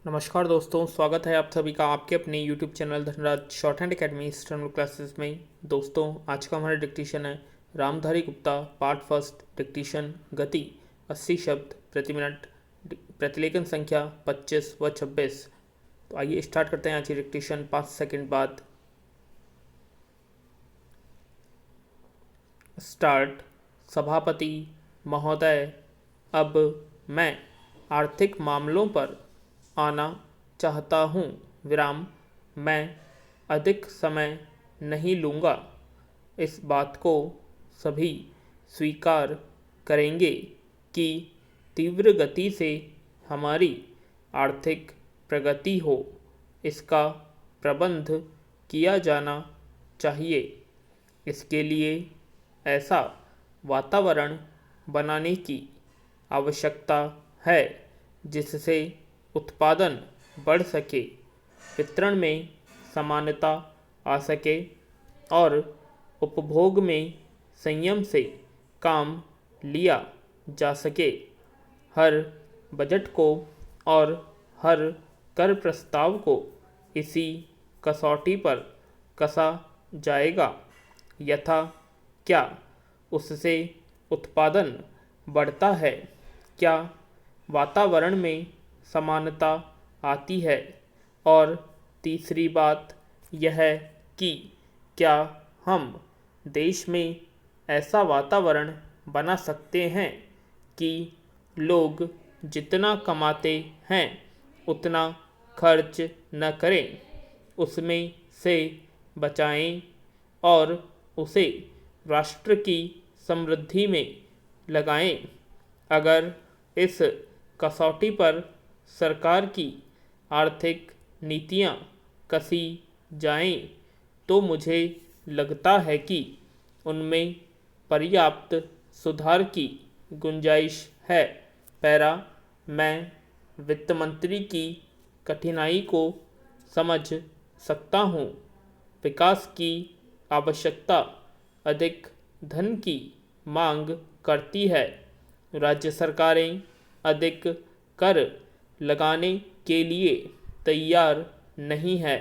नमस्कार दोस्तों, स्वागत है आप सभी का आपके अपने YouTube channel Dhanraj short hand academy sternal classes में। दोस्तों, आज का हमारा डिक्टेशन है Ramdhari Gupta part first. Dictation गति 80 शब्द प्रति मिनट, प्रतिलेखन संख्या 25 व 26। तो आइए स्टार्ट करते हैं आज की डिक्टेशन 5 सेकंड बाद। स्टार्ट। सभापति महोदय, अब मैं आर्थिक मामलों पर आना चाहता हूँ। विराम। मैं अधिक समय नहीं लूँगा। इस बात को सभी स्वीकार करेंगे कि तीव्र गति से हमारी आर्थिक प्रगति हो, इसका प्रबंध किया जाना चाहिए। इसके लिए ऐसा वातावरण बनाने की आवश्यकता है जिससे उत्पादन बढ़ सके, वितरण में समानता आ सके और उपभोग में संयम से काम लिया जा सके। हर बजट को और हर कर प्रस्ताव को इसी कसौटी पर कसा जाएगा। यथा क्या उससे उत्पादन बढ़ता है? क्या वातावरण में समानता आती है? और तीसरी बात यह कि क्या हम देश में ऐसा वातावरण बना सकते हैं कि लोग जितना कमाते हैं उतना खर्च न करें, उसमें से बचाएं और उसे राष्ट्र की समृद्धि में लगाएं। अगर इस कसौटी पर सरकार की आर्थिक नीतियाँ कसी जाएं तो मुझे लगता है कि उनमें पर्याप्त सुधार की गुंजाइश है। पैरा। मैं वित्त मंत्री की कठिनाई को समझ सकता हूँ। विकास की आवश्यकता अधिक धन की मांग करती है। राज्य सरकारें अधिक कर लगाने के लिए तैयार नहीं है।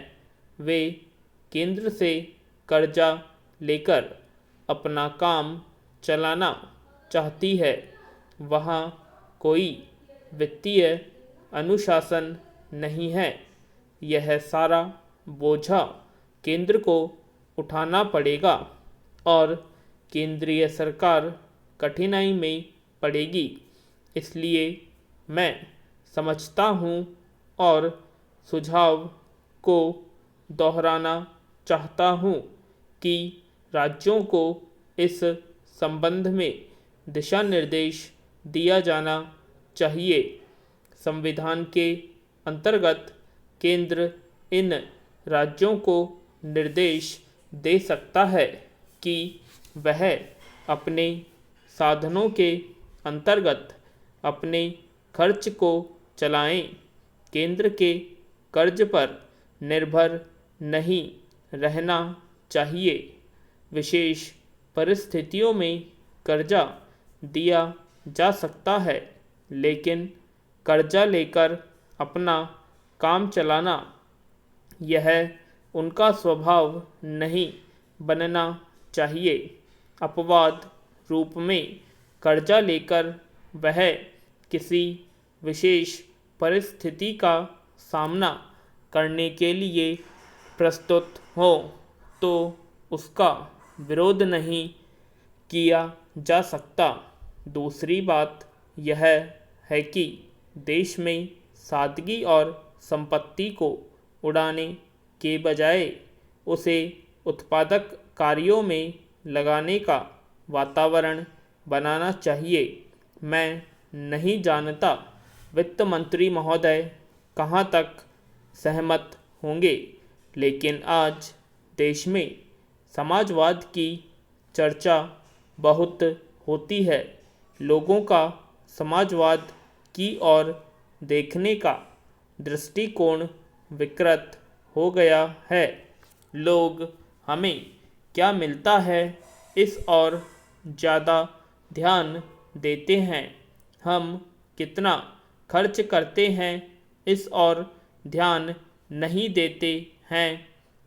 वे केंद्र से कर्जा लेकर अपना काम चलाना चाहती है। वहाँ कोई वित्तीय अनुशासन नहीं है। यह सारा बोझा केंद्र को उठाना पड़ेगा और केंद्रीय सरकार कठिनाई में पड़ेगी। इसलिए मैं समझता हूँ और सुझाव को दोहराना चाहता हूँ कि राज्यों को इस संबंध में दिशा निर्देश दिया जाना चाहिए। संविधान के अंतर्गत केंद्र इन राज्यों को निर्देश दे सकता है कि वह अपने साधनों के अंतर्गत अपने खर्च को चलाएं। केंद्र के कर्ज पर निर्भर नहीं रहना चाहिए। विशेष परिस्थितियों में कर्जा दिया जा सकता है, लेकिन कर्जा लेकर अपना काम चलाना यह उनका स्वभाव नहीं बनना चाहिए। अपवाद रूप में कर्जा लेकर वह किसी विशेष परिस्थिति का सामना करने के लिए प्रस्तुत हो तो उसका विरोध नहीं किया जा सकता। दूसरी बात यह है कि देश में सादगी और संपत्ति को उड़ाने के बजाय उसे उत्पादक कार्यों में लगाने का वातावरण बनाना चाहिए। मैं नहीं जानता वित्त मंत्री महोदय कहाँ तक सहमत होंगे, लेकिन आज देश में समाजवाद की चर्चा बहुत होती है। लोगों का समाजवाद की ओर देखने का दृष्टिकोण विकृत हो गया है। लोग हमें क्या मिलता है इस और ज़्यादा ध्यान देते हैं। हम कितना खर्च करते हैं इस ओर ध्यान नहीं देते हैं।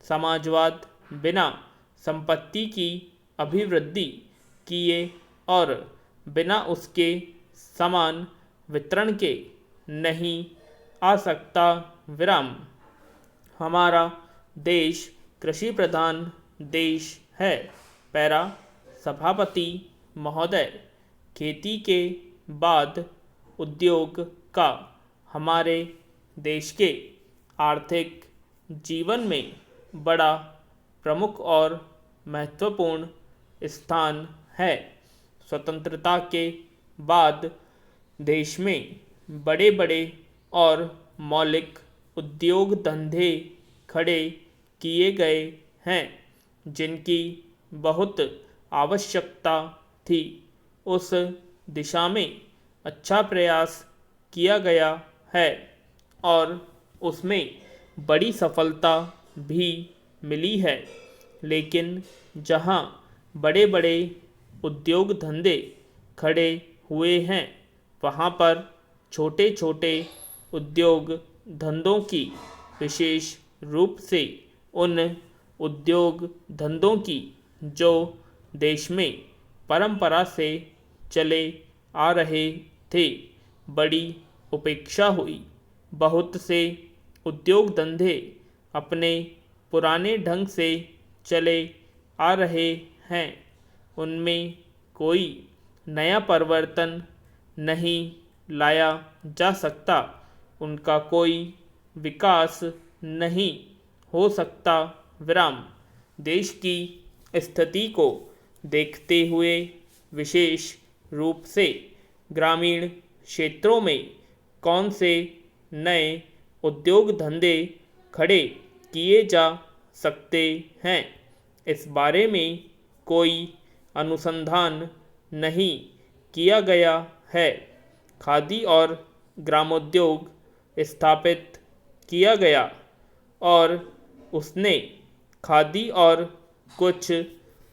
समाजवाद बिना संपत्ति की अभिवृद्धि किए और बिना उसके समान वितरण के नहीं आ सकता। विराम। हमारा देश कृषि प्रधान देश है। पैरा। सभापति महोदय, खेती के बाद उद्योग का हमारे देश के आर्थिक जीवन में बड़ा प्रमुख और महत्वपूर्ण स्थान है। स्वतंत्रता के बाद देश में बड़े बड़े और मौलिक उद्योग धंधे खड़े किए गए हैं जिनकी बहुत आवश्यकता थी। उस दिशा में अच्छा प्रयास किया गया है और उसमें बड़ी सफलता भी मिली है। लेकिन जहां बड़े बड़े उद्योग धंधे खड़े हुए हैं वहां पर छोटे छोटे उद्योग धंधों की, विशेष रूप से उन उद्योग धंधों की जो देश में परंपरा से चले आ रहे थे, बड़ी उपेक्षा हुई। बहुत से उद्योग धंधे अपने पुराने ढंग से चले आ रहे हैं, उनमें कोई नया परिवर्तन नहीं लाया जा सकता, उनका कोई विकास नहीं हो सकता। विराम। देश की स्थिति को देखते हुए विशेष रूप से ग्रामीण क्षेत्रों में कौन से नए उद्योग धंधे खड़े किए जा सकते हैं, इस बारे में कोई अनुसंधान नहीं किया गया है। खादी और ग्रामोद्योग स्थापित किया गया और उसने खादी और कुछ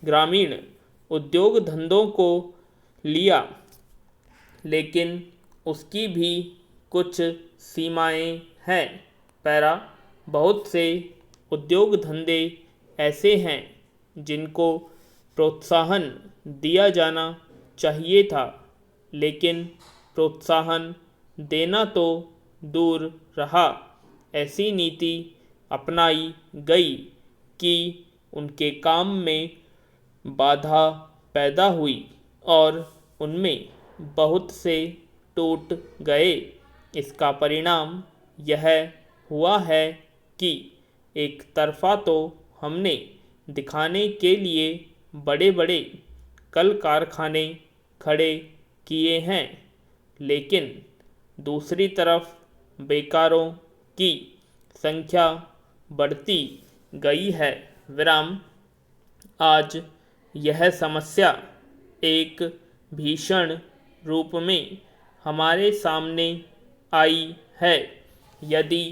ग्रामीण उद्योग धंधों को लिया, लेकिन उसकी भी कुछ सीमाएं हैं। पैरा। बहुत से उद्योग धंधे ऐसे हैं जिनको प्रोत्साहन दिया जाना चाहिए था, लेकिन प्रोत्साहन देना तो दूर रहा, ऐसी नीति अपनाई गई कि उनके काम में बाधा पैदा हुई और उनमें बहुत से टूट गए। इसका परिणाम यह हुआ है कि एक तरफा तो हमने दिखाने के लिए बड़े बड़े कल कारखाने खड़े किए हैं, लेकिन दूसरी तरफ बेकारों की संख्या बढ़ती गई है। विराम। आज यह समस्या एक भीषण रूप में हमारे सामने आई है। यदि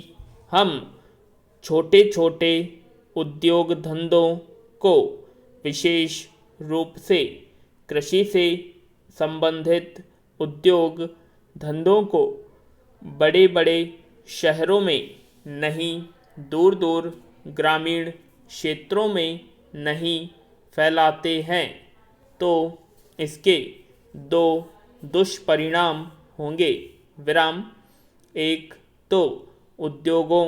हम छोटे छोटे उद्योग धंधों को, विशेष रूप से कृषि से संबंधित उद्योग धंधों को बड़े बड़े शहरों में नहीं, दूर दूर ग्रामीण क्षेत्रों में नहीं फैलाते हैं, तो इसके दो दुष्परिणाम होंगे। विराम। एक तो उद्योगों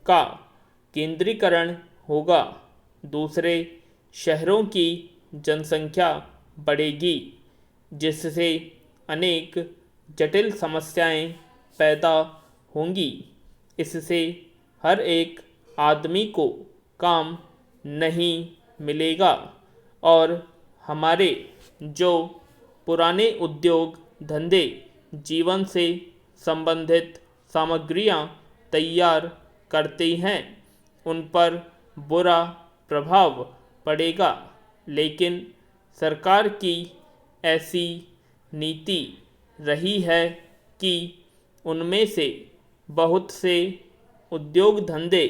का केंद्रीकरण होगा, दूसरे शहरों की जनसंख्या बढ़ेगी, जिससे अनेक जटिल समस्याएं पैदा होंगी। इससे हर एक आदमी को काम नहीं मिलेगा और हमारे जो पुराने उद्योग धंधे जीवन से संबंधित सामग्रियां तैयार करते हैं, उन पर बुरा प्रभाव पड़ेगा। लेकिन सरकार की ऐसी नीति रही है कि उनमें से बहुत से उद्योग धंधे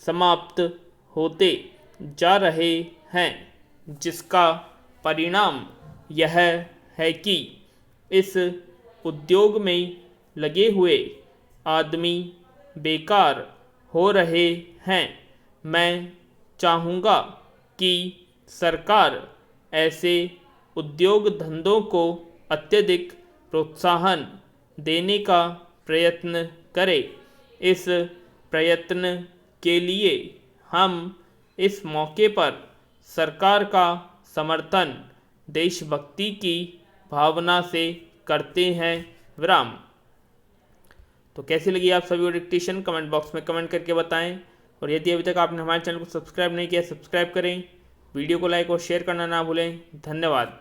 समाप्त होते जा रहे हैं, जिसका परिणाम यह है कि इस उद्योग में लगे हुए आदमी बेकार हो रहे हैं। मैं चाहूँगा कि सरकार ऐसे उद्योग धंधों को अत्यधिक प्रोत्साहन देने का प्रयत्न करे। इस प्रयत्न के लिए हम इस मौके पर सरकार का समर्थन देशभक्ति की भावना से करते हैं। विराम। तो कैसी लगी आप सभी को डिक्टेशन कमेंट बॉक्स में कमेंट करके बताएं, और यदि अभी तक आपने हमारे चैनल को सब्सक्राइब नहीं किया सब्सक्राइब करें। वीडियो को लाइक और शेयर करना ना भूलें। धन्यवाद।